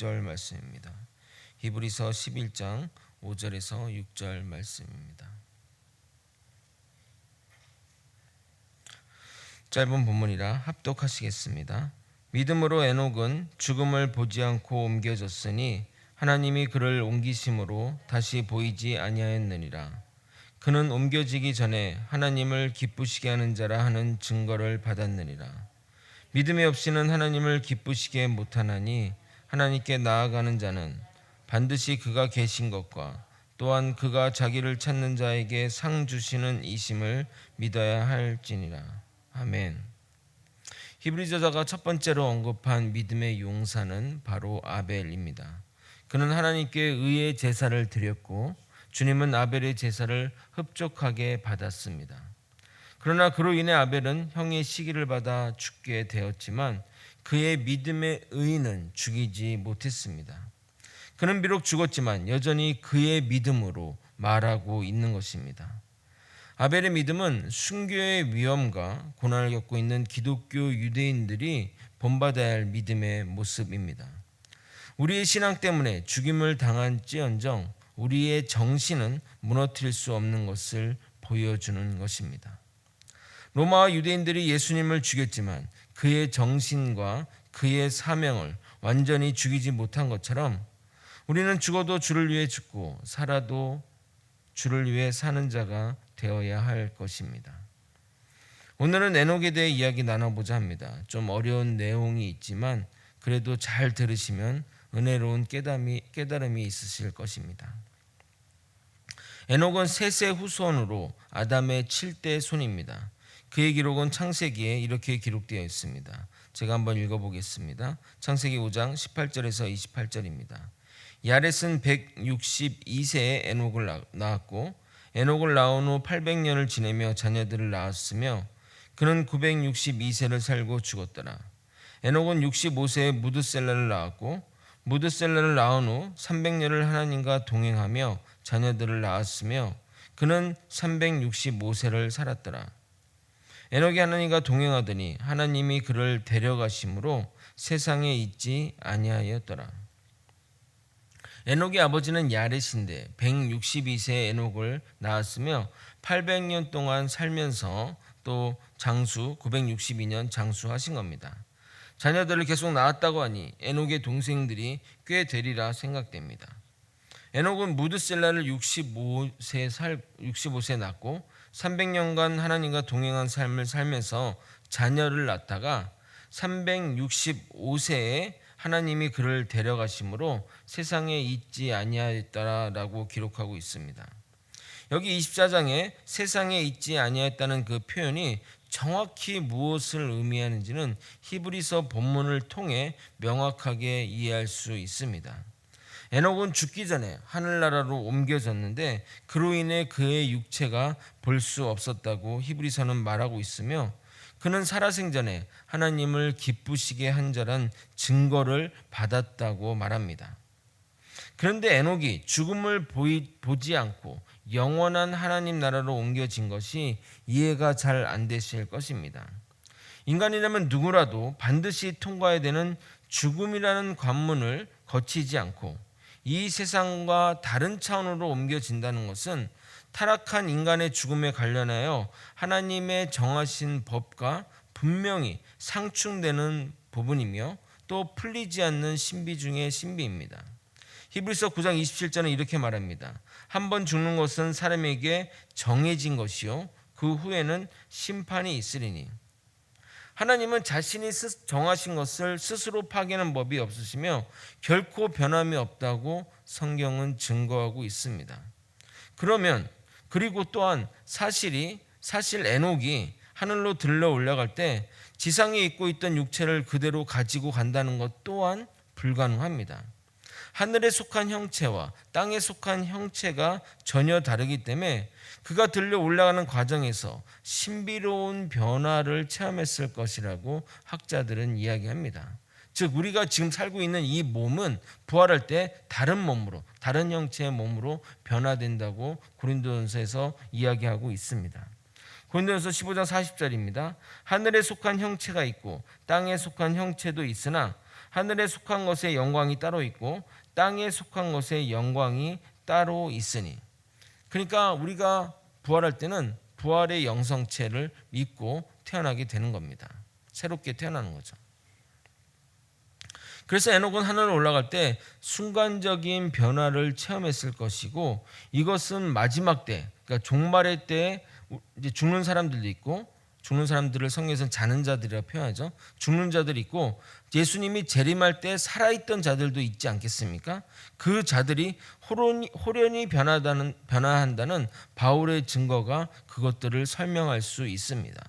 6절 말씀입니다. 히브리서 11장 5절에서 6절 말씀입니다. 짧은 본문이라 합독하시겠습니다. 믿음으로 에녹은 죽음을 보지 않고 옮겨졌으니 하나님이 그를 옮기심으로 다시 보이지 아니하였느니라. 그는 옮겨지기 전에 하나님을 기쁘시게 하는 자라 하는 증거를 받았느니라. 믿음이 없이는 하나님을 기쁘시게 못하나니 하나님께 나아가는 자는 반드시 그가 계신 것과 또한 그가 자기를 찾는 자에게 상 주시는 이심을 믿어야 할지니라. 아멘. 히브리 저자가 첫 번째로 언급한 믿음의 용사는 바로 아벨입니다. 그는 하나님께 의의 제사를 드렸고 주님은 아벨의 제사를 흡족하게 받았습니다. 그러나 그로 인해 아벨은 형의 시기를 받아 죽게 되었지만 그의 믿음의 의는 죽이지 못했습니다. 그는 비록 죽었지만 여전히 그의 믿음으로 말하고 있는 것입니다. 아벨의 믿음은 순교의 위험과 고난을 겪고 있는 기독교 유대인들이 본받아야 할 믿음의 모습입니다. 우리의 신앙 때문에 죽임을 당할지언정 우리의 정신은 무너뜨릴 수 없는 것을 보여주는 것입니다. 로마와 유대인들이 예수님을 죽였지만 그의 정신과 그의 사명을 완전히 죽이지 못한 것처럼 우리는 죽어도 주를 위해 죽고 살아도 주를 위해 사는 자가 되어야 할 것입니다. 오늘은 에녹에 대해 이야기 나눠보자 합니다. 좀 어려운 내용이 있지만 그래도 잘 들으시면 은혜로운 깨달음이 있으실 것입니다. 에녹은 셋의 후손으로 아담의 7대 손입니다. 그의 기록은 창세기에 이렇게 기록되어 있습니다. 제가 한번 읽어보겠습니다. 창세기 5장 18절에서 28절입니다. 야렛은 162세에 에녹을 낳았고 에녹을 낳은 후 800년을 지내며 자녀들을 낳았으며 그는 962세를 살고 죽었더라. 에녹은 65세에 무드셀라를 낳았고 무드셀라를 낳은 후 300년을 하나님과 동행하며 자녀들을 낳았으며 그는 365세를 살았더라. 에녹이 하나님과 동행하더니 하나님이 그를 데려가심으로 세상에 있지 아니하였더라. 에녹의 아버지는 야렛인데 162세에 에녹을 낳았으며 800년 동안 살면서 또 장수 962년 장수하신 겁니다. 자녀들을 계속 낳았다고 하니 에녹의 동생들이 꽤 되리라 생각됩니다. 에녹은 무드셀라를 65세 낳고 300년간 하나님과 동행한 삶을 살면서 자녀를 낳다가 365세에 하나님이 그를 데려가심으로 세상에 있지 아니하였다라고 기록하고 있습니다. 여기 24장에 세상에 있지 아니하였다는 그 표현이 정확히 무엇을 의미하는지는 히브리서 본문을 통해 명확하게 이해할 수 있습니다. 에녹은 죽기 전에 하늘나라로 옮겨졌는데 그로 인해 그의 육체가 볼 수 없었다고 히브리서는 말하고 있으며 그는 살아생전에 하나님을 기쁘시게 한 자란 증거를 받았다고 말합니다. 그런데 에녹이 죽음을 보지 않고 영원한 하나님 나라로 옮겨진 것이 이해가 잘 안 되실 것입니다. 인간이라면 누구라도 반드시 통과해야 되는 죽음이라는 관문을 거치지 않고 이 세상과 다른 차원으로 옮겨진다는 것은 타락한 인간의 죽음에 관련하여 하나님의 정하신 법과 분명히 상충되는 부분이며 또 풀리지 않는 신비 중의 신비입니다. 히브리서 9장 27절은 이렇게 말합니다. 한번 죽는 것은 사람에게 정해진 것이요 그 후에는 심판이 있으리니. 하나님은 자신이 정하신 것을 스스로 파괴하는 법이 없으시며 결코 변함이 없다고 성경은 증거하고 있습니다. 그리고 또한 사실 에녹이 하늘로 들러 올라갈 때 지상에 입고 있던 육체를 그대로 가지고 간다는 것 또한 불가능합니다. 하늘에 속한 형체와 땅에 속한 형체가 전혀 다르기 때문에 그가 들려 올라가는 과정에서 신비로운 변화를 체험했을 것이라고 학자들은 이야기합니다. 즉 우리가 지금 살고 있는 이 몸은 부활할 때 다른 몸으로, 다른 형체의 몸으로 변화된다고 고린도전서에서 이야기하고 있습니다. 고린도전서 15장 40절입니다. 하늘에 속한 형체가 있고 땅에 속한 형체도 있으나 하늘에 속한 것의 영광이 따로 있고 땅에 속한 것의 영광이 따로 있으니. 그러니까 우리가 부활할 때는 부활의 영성체를 믿고 태어나게 되는 겁니다. 새롭게 태어나는 거죠. 그래서 에녹은 하늘로 올라갈 때 순간적인 변화를 체험했을 것이고, 이것은 마지막 때, 그러니까 종말의 때에 이제 죽는 사람들도 있고, 죽는 사람들을 성경에서는 자는 자들이라고 표현하죠. 죽는 자들이 있고, 예수님이 재림할 때 살아있던 자들도 있지 않겠습니까? 그 자들이 호련히 변화한다는 바울의 증거가 그것들을 설명할 수 있습니다.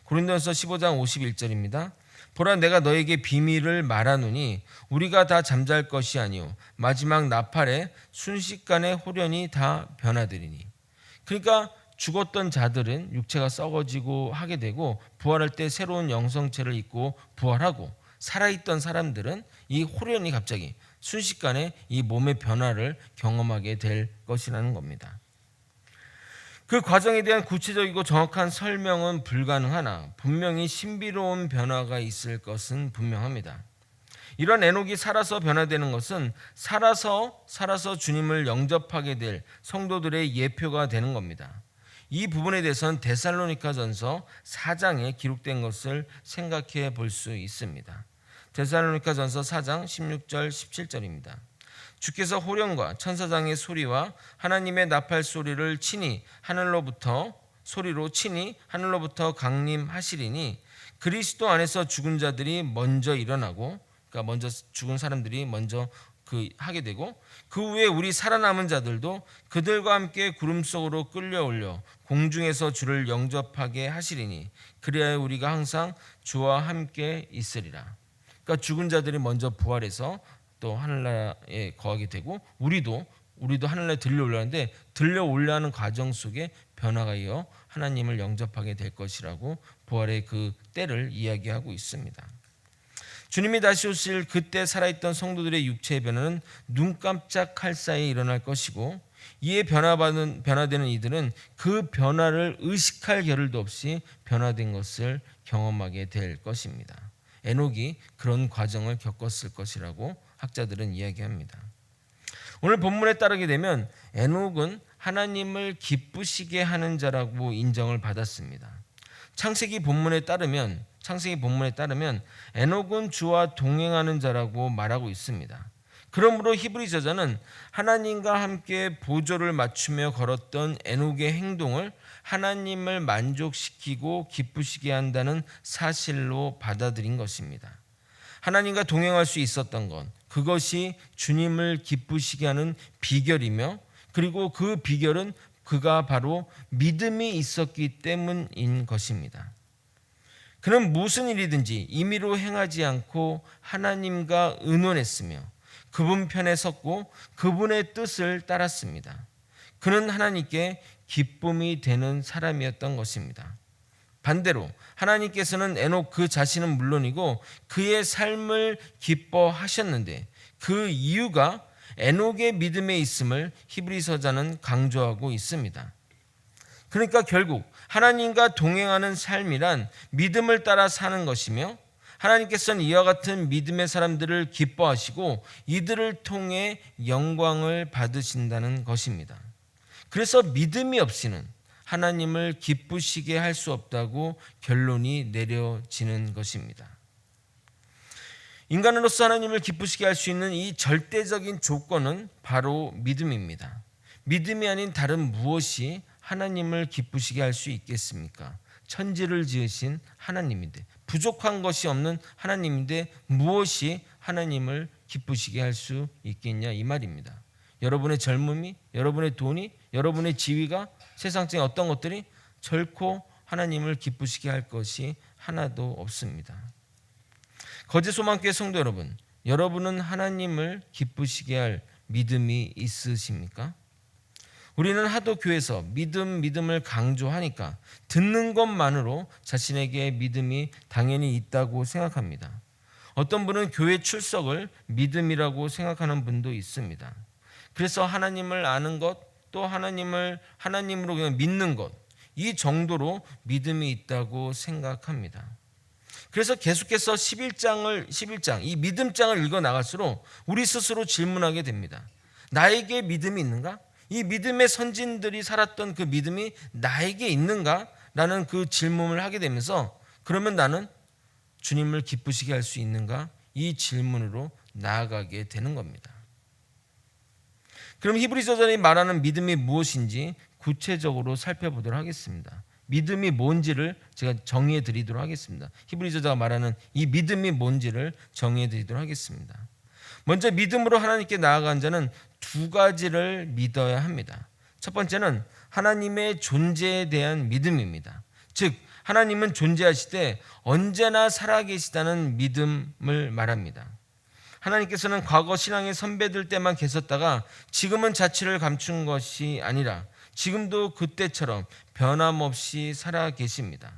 고린도전서 15장 51절입니다. 보라, 내가 너에게 비밀을 말하노니 우리가 다 잠잘 것이 아니요 마지막 나팔에 순식간에 호련히 다 변화되리니. 그러니까 죽었던 자들은 육체가 썩어지고 하게 되고, 부활할 때 새로운 영성체를 입고 부활하고, 살아있던 사람들은 이 호련히 갑자기 순식간에 이 몸의 변화를 경험하게 될 것이라는 겁니다. 그 과정에 대한 구체적이고 정확한 설명은 불가능하나 분명히 신비로운 변화가 있을 것은 분명합니다. 이런 에녹이 살아서 변화되는 것은 살아서 주님을 영접하게 될 성도들의 예표가 되는 겁니다. 이 부분에 대해서는 데살로니가전서 4장에 기록된 것을 생각해 볼 수 있습니다. 데살로니가전서 4장 16절 17절입니다. 주께서 호령과 천사장의 소리와 하나님의 나팔 소리로 친히 하늘로부터 강림하시리니, 그리스도 안에서 죽은 자들이 먼저 일어나고, 그러니까 먼저 죽은 사람들이 먼저 하게 되고, 그 후에 우리 살아남은 자들도 그들과 함께 구름 속으로 끌려올려 공중에서 주를 영접하게 하시리니, 그래야 우리가 항상 주와 함께 있으리라. 그러니까 죽은 자들이 먼저 부활해서 또 하늘나라에 거하게 되고, 우리도 하늘나라에 들려올라는데, 들려올라는 과정 속에 변화가 이어 하나님을 영접하게 될 것이라고 부활의 그 때를 이야기하고 있습니다. 주님이 다시 오실 그때 살아있던 성도들의 육체의 변화는 눈 깜짝할 사이에 일어날 것이고, 이에 변화되는 이들은 그 변화를 의식할 겨를도 없이 변화된 것을 경험하게 될 것입니다. 에녹이 그런 과정을 겪었을 것이라고 학자들은 이야기합니다. 오늘 본문에 따르게 되면 에녹은 하나님을 기쁘시게 하는 자라고 인정을 받았습니다. 창세기 본문에 따르면 에녹은 주와 동행하는 자라고 말하고 있습니다. 그러므로 히브리 저자는 하나님과 함께 보조를 맞추며 걸었던 에녹의 행동을 하나님을 만족시키고 기쁘시게 한다는 사실로 받아들인 것입니다. 하나님과 동행할 수 있었던 것, 그것이 주님을 기쁘시게 하는 비결이며, 그리고 그 비결은 그가 바로 믿음이 있었기 때문인 것입니다. 그는 무슨 일이든지 임의로 행하지 않고 하나님과 의논했으며 그분 편에 섰고 그분의 뜻을 따랐습니다. 그는 하나님께 기쁨이 되는 사람이었던 것입니다. 반대로 하나님께서는 에녹 그 자신은 물론이고 그의 삶을 기뻐하셨는데, 그 이유가 에녹의 믿음에 있음을 히브리서자는 강조하고 있습니다. 그러니까 결국 하나님과 동행하는 삶이란 믿음을 따라 사는 것이며, 하나님께서는 이와 같은 믿음의 사람들을 기뻐하시고 이들을 통해 영광을 받으신다는 것입니다. 그래서 믿음이 없이는 하나님을 기쁘시게 할 수 없다고 결론이 내려지는 것입니다. 인간으로서 하나님을 기쁘시게 할 수 있는 이 절대적인 조건은 바로 믿음입니다. 믿음이 아닌 다른 무엇이 하나님을 기쁘시게 할 수 있겠습니까? 천지를 지으신 하나님인데, 부족한 것이 없는 하나님인데 무엇이 하나님을 기쁘시게 할 수 있겠냐, 이 말입니다. 여러분의 젊음이, 여러분의 돈이, 여러분의 지위가, 세상적인 어떤 것들이 결코 하나님을 기쁘시게 할 것이 하나도 없습니다. 거제소망교회 성도 여러분, 여러분은 하나님을 기쁘시게 할 믿음이 있으십니까? 우리는 하도 교회에서 믿음을 강조하니까 듣는 것만으로 자신에게 믿음이 당연히 있다고 생각합니다. 어떤 분은 교회 출석을 믿음이라고 생각하는 분도 있습니다. 그래서 하나님을 아는 것, 또 하나님으로 그냥 믿는 것, 이 정도로 믿음이 있다고 생각합니다. 그래서 계속해서 11장 이 믿음장을 읽어 나갈수록 우리 스스로 질문하게 됩니다. 나에게 믿음이 있는가? 이 믿음의 선진들이 살았던 그 믿음이 나에게 있는가? 라는 그 질문을 하게 되면서 그러면 나는 주님을 기쁘시게 할 수 있는가? 이 질문으로 나아가게 되는 겁니다. 그럼 히브리서전이 말하는 믿음이 무엇인지 구체적으로 살펴보도록 하겠습니다. 믿음이 뭔지를 제가 정의해 드리도록 하겠습니다. 히브리서가 말하는 이 믿음이 뭔지를 정의해 드리도록 하겠습니다. 먼저 믿음으로 하나님께 나아간 자는 두 가지를 믿어야 합니다. 첫 번째는 하나님의 존재에 대한 믿음입니다. 즉 하나님은 존재하시되 언제나 살아계시다는 믿음을 말합니다. 하나님께서는 과거 신앙의 선배들 때만 계셨다가 지금은 자취를 감춘 것이 아니라 지금도 그때처럼 변함없이 살아계십니다.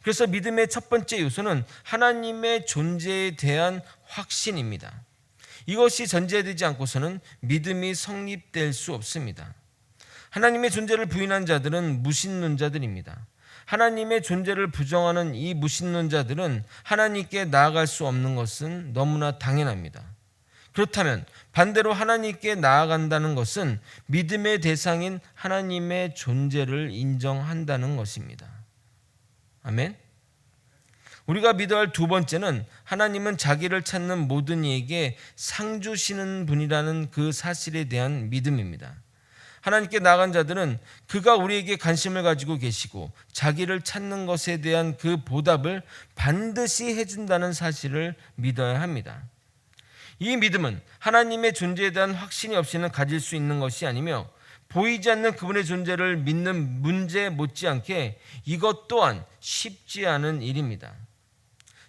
그래서 믿음의 첫 번째 요소는 하나님의 존재에 대한 확신입니다. 이것이 전제되지 않고서는 믿음이 성립될 수 없습니다. 하나님의 존재를 부인한 자들은 무신론자들입니다. 하나님의 존재를 부정하는 이 무신론자들은 하나님께 나아갈 수 없는 것은 너무나 당연합니다. 그렇다면 반대로 하나님께 나아간다는 것은 믿음의 대상인 하나님의 존재를 인정한다는 것입니다. 아멘. 우리가 믿어야 할 두 번째는 하나님은 자기를 찾는 모든 이에게 상 주시는 분이라는 그 사실에 대한 믿음입니다. 하나님께 나아간 자들은 그가 우리에게 관심을 가지고 계시고 자기를 찾는 것에 대한 그 보답을 반드시 해준다는 사실을 믿어야 합니다. 이 믿음은 하나님의 존재에 대한 확신이 없이는 가질 수 있는 것이 아니며 보이지 않는 그분의 존재를 믿는 문제 못지않게 이것 또한 쉽지 않은 일입니다.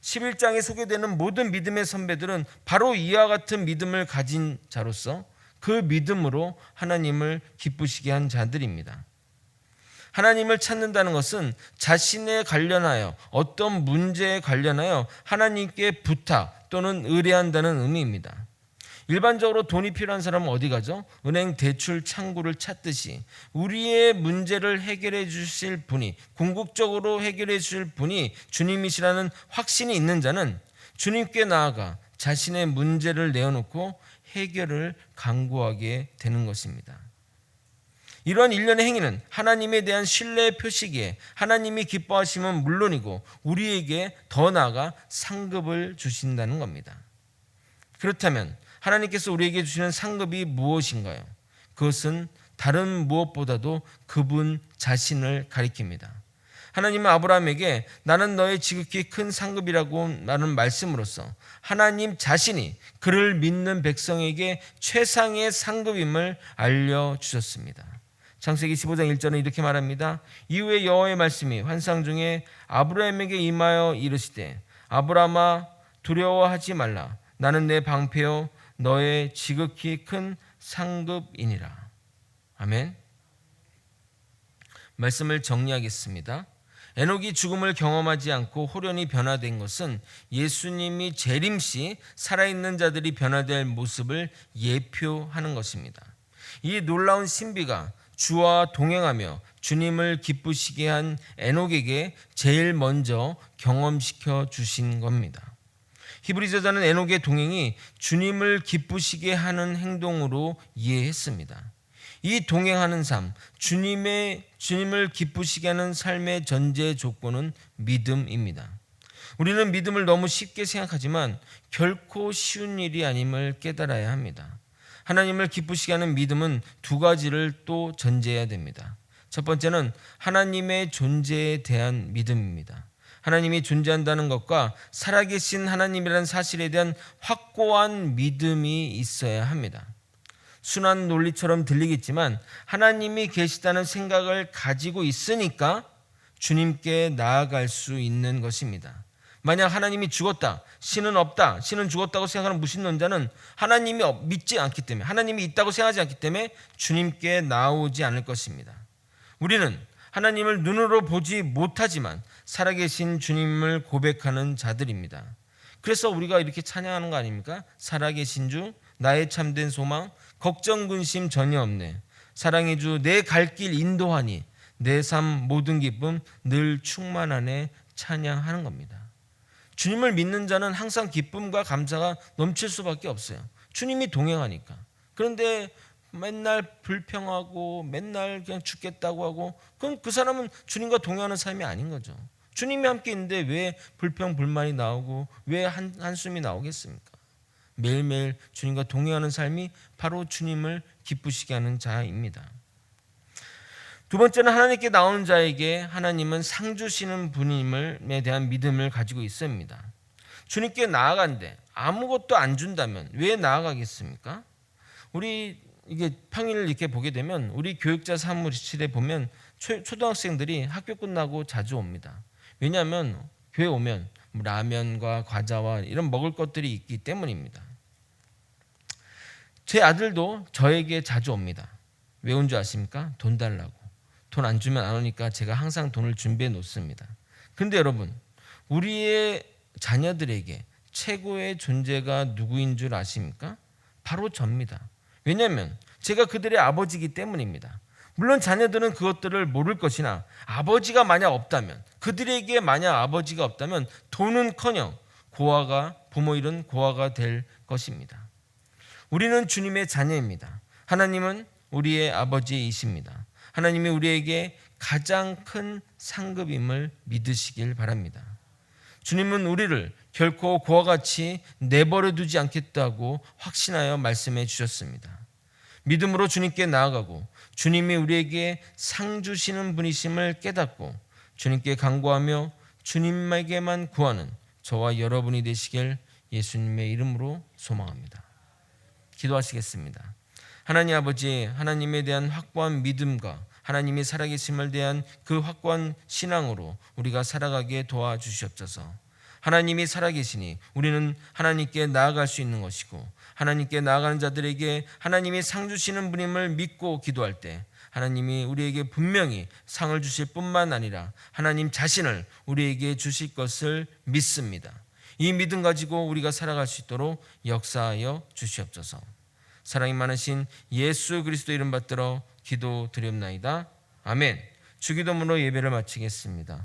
11장에 소개되는 모든 믿음의 선배들은 바로 이와 같은 믿음을 가진 자로서 그 믿음으로 하나님을 기쁘시게 한 자들입니다. 하나님을 찾는다는 것은 자신에 관련하여 어떤 문제에 관련하여 하나님께 부탁 또는 의뢰한다는 의미입니다. 일반적으로 돈이 필요한 사람은 어디 가죠? 은행 대출 창구를 찾듯이 우리의 문제를 해결해 주실 분이, 궁극적으로 해결해 주실 분이 주님이시라는 확신이 있는 자는 주님께 나아가 자신의 문제를 내어놓고 해결을 강구하게 되는 것입니다. 이러한 일련의 행위는 하나님에 대한 신뢰의 표시기에 하나님이 기뻐하시면 물론이고 우리에게 더 나아가 상급을 주신다는 겁니다. 그렇다면 하나님께서 우리에게 주시는 상급이 무엇인가요? 그것은 다른 무엇보다도 그분 자신을 가리킵니다. 하나님은 아브라함에게 나는 너의 지극히 큰 상급이라고 라는 말씀으로써 하나님 자신이 그를 믿는 백성에게 최상의 상급임을 알려주셨습니다. 창세기 15장 1절은 이렇게 말합니다. 이후에 여호와의 말씀이 환상 중에 아브라함에게 임하여 이르시되 아브라함아 두려워하지 말라. 나는 내 방패요 너의 지극히 큰 상급이니라. 아멘. 말씀을 정리하겠습니다. 에녹이 죽음을 경험하지 않고 홀연히 변화된 것은 예수님이 재림 시 살아있는 자들이 변화될 모습을 예표하는 것입니다. 이 놀라운 신비가 주와 동행하며 주님을 기쁘시게 한 에녹에게 제일 먼저 경험시켜 주신 겁니다. 히브리서자는 에녹의 동행이 주님을 기쁘시게 하는 행동으로 이해했습니다. 이 동행하는 삶, 주님을 기쁘시게 하는 삶의 전제 조건은 믿음입니다. 우리는 믿음을 너무 쉽게 생각하지만 결코 쉬운 일이 아님을 깨달아야 합니다. 하나님을 기쁘시게 하는 믿음은 두 가지를 또 전제해야 됩니다. 첫 번째는 하나님의 존재에 대한 믿음입니다. 하나님이 존재한다는 것과 살아계신 하나님이라는 사실에 대한 확고한 믿음이 있어야 합니다. 순한 논리처럼 들리겠지만 하나님이 계시다는 생각을 가지고 있으니까 주님께 나아갈 수 있는 것입니다. 만약 하나님이 죽었다, 신은 없다, 신은 죽었다고 생각하는 무신론자는 하나님이 믿지 않기 때문에, 하나님이 있다고 생각하지 않기 때문에 주님께 나오지 않을 것입니다. 우리는 하나님을 눈으로 보지 못하지만 살아계신 주님을 고백하는 자들입니다. 그래서 우리가 이렇게 찬양하는 거 아닙니까? 살아계신 주, 나의 참된 소망, 걱정 근심 전혀 없네. 사랑의 주, 내 갈 길 인도하니 내 삶 모든 기쁨 늘 충만하네 찬양하는 겁니다. 주님을 믿는 자는 항상 기쁨과 감사가 넘칠 수밖에 없어요. 주님이 동행하니까. 그런데 맨날 불평하고 맨날 그냥 죽겠다고 하고, 그럼 그 사람은 주님과 동행하는 삶이 아닌 거죠. 주님이 함께 있는데 왜 불평 불만이 나오고 왜 한숨이 나오겠습니까? 매일매일 주님과 동행하는 삶이 바로 주님을 기쁘시게 하는 자입니다. 두 번째는 하나님께 나오는 자에게 하나님은 상 주시는 분임에 대한 믿음을 가지고 있습니다. 주님께 나아간데 아무것도 안 준다면 왜 나아가겠습니까? 우리 이게 평일 이렇게 보게 되면 우리 교육자 사무실에 보면 초등학생들이 학교 끝나고 자주 옵니다. 왜냐하면 교회 오면 라면과 과자와 이런 먹을 것들이 있기 때문입니다. 제 아들도 저에게 자주 옵니다. 왜 온 줄 아십니까? 돈 달라고. 돈 안 주면 안 오니까 제가 항상 돈을 준비해 놓습니다. 그런데 여러분, 우리의 자녀들에게 최고의 존재가 누구인 줄 아십니까? 바로 접니다. 왜냐하면 제가 그들의 아버지이기 때문입니다. 물론 자녀들은 그것들을 모를 것이나 아버지가 만약 없다면, 그들에게 만약 아버지가 없다면 돈은커녕 부모 잃은 고아가 될 것입니다. 우리는 주님의 자녀입니다. 하나님은 우리의 아버지이십니다. 하나님이 우리에게 가장 큰 상급임을 믿으시길 바랍니다. 주님은 우리를 결코 고아같이 내버려 두지 않겠다고 확신하여 말씀해 주셨습니다. 믿음으로 주님께 나아가고 주님이 우리에게 상 주시는 분이심을 깨닫고 주님께 간구하며 주님에게만 구하는 저와 여러분이 되시길 예수님의 이름으로 소망합니다. 기도하시겠습니다. 하나님 아버지, 하나님에 대한 확고한 믿음과 하나님이 살아계심을 대한 그 확고한 신앙으로 우리가 살아가게 도와주시옵소서. 하나님이 살아계시니 우리는 하나님께 나아갈 수 있는 것이고, 하나님께 나아가는 자들에게 하나님이 상 주시는 분임을 믿고 기도할 때 하나님이 우리에게 분명히 상을 주실 뿐만 아니라 하나님 자신을 우리에게 주실 것을 믿습니다. 이 믿음 가지고 우리가 살아갈 수 있도록 역사하여 주시옵소서. 사랑이 많으신 예수 그리스도 이름 받들어 기도드렸나이다. 아멘. 주기도문으로 예배를 마치겠습니다.